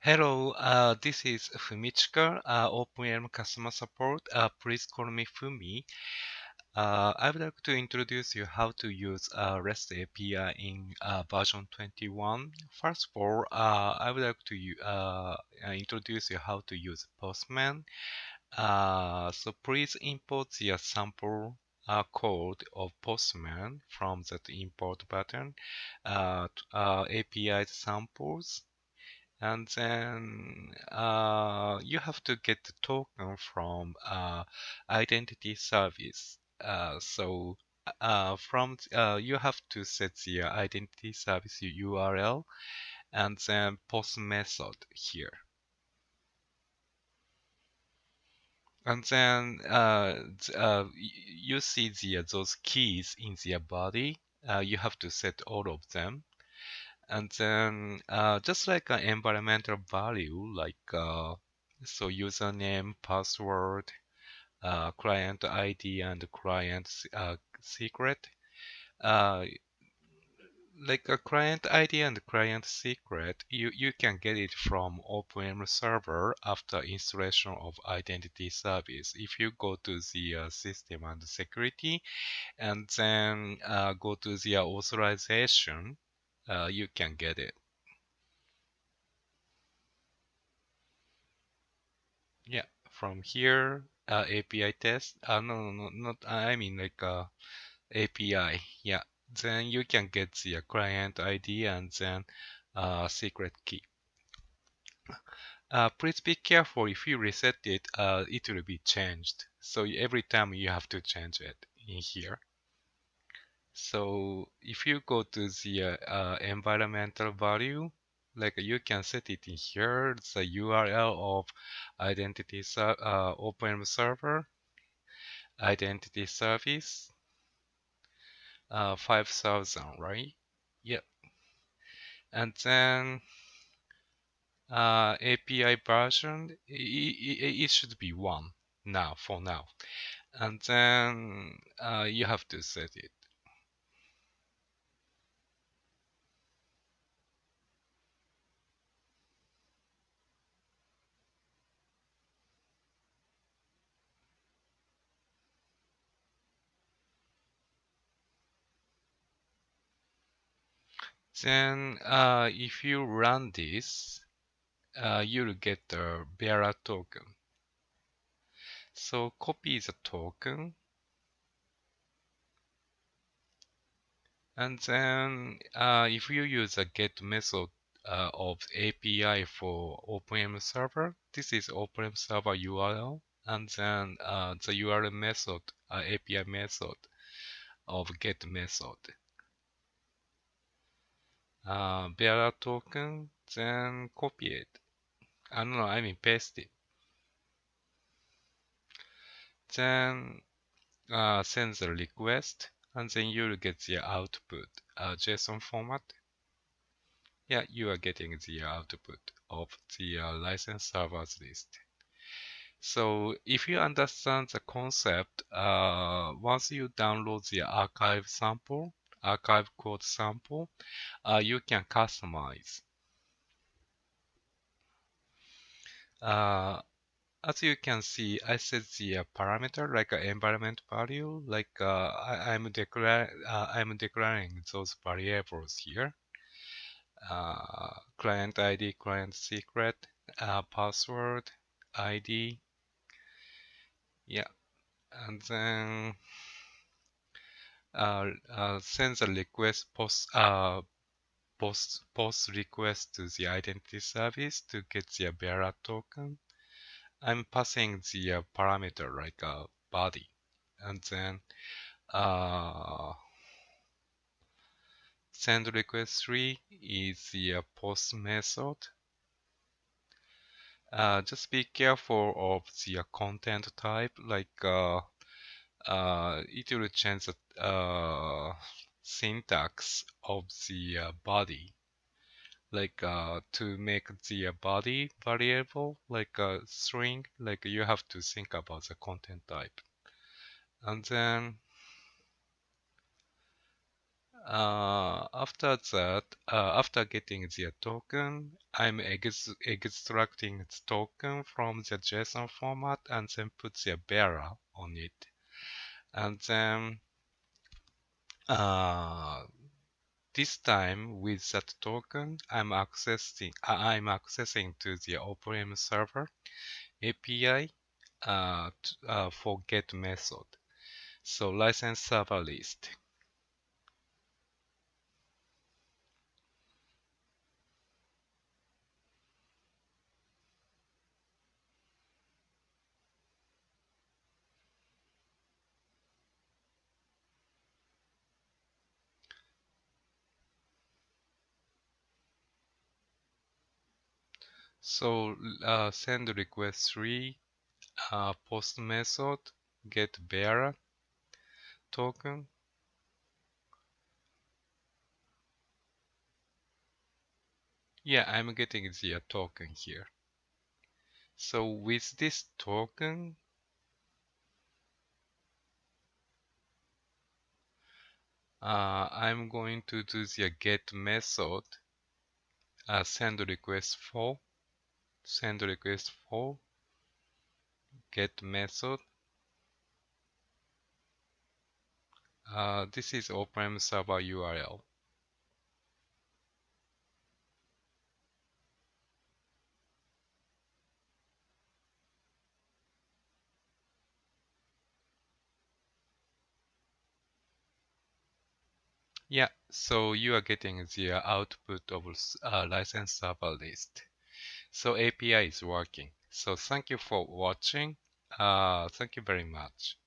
Hello, this is Fumichika, OpenLM customer support. Please call me Fumi. I would like to introduce you how to use REST API in version 21. First of all, I would like to introduce you how to use Postman. So please import the sample code of Postman from that import button, API samples. And then you have to get the token from identity service. You have to set the identity service URL and then post method here. And then you see those keys in the body. You have to set all of them. And then just like an environmental value, like so username, password, client ID, and client secret. Uh, like a client ID and client secret, you can get it from OpenLM server after installation of identity service. If you go to the system and security, and then go to the authorization, you can get it. Yeah, from here, API test. No, not. I mean like API. Yeah, then you can get the client ID and then secret key. Please be careful. If you reset it, it will be changed. So every time you have to change it in here. So if you go to the environmental value, like you can set it in here, the URL of identity OpenLM server, identity service, 5000, right? Yep. And then API version, it should be 1 now, for now. And then you have to set it. Then if you run this, you'll get the bearer token. So copy the token, and then if you use a get method of API for OpenLM server, this is OpenLM server URL, and then the URL method, API method of get method. Bearer token, then copy it. I mean paste it. Then send the request, and then you'll get the output JSON format. Yeah, you are getting the output of the license servers list. So if you understand the concept, once you download the archive code sample, you can customize. As you can see, I set the parameter like an environment value, like I'm declaring those variables here. Client ID, client secret, password, ID. Yeah, and then send the request post request to the identity service to get the bearer token. I'm passing the parameter like a body, and then send request 3 is the post method. Just be careful of the content type, like it will change the syntax of the body, like to make the body variable like a string, like you have to think about the content type. And then After that, after getting the token, I'm extracting the token from the JSON format and then put the bearer on it. And then this time with that token, I'm accessing to the OpenLM server API for get method. So license server list. So send request 3, post method, get bearer token. Yeah, I'm getting the token here. So with this token, I'm going to do the get method, send request 4, get method. This is OpenLM server URL. Yeah, so you are getting the output of license server list. So API is working. So thank you for watching. Thank you very much.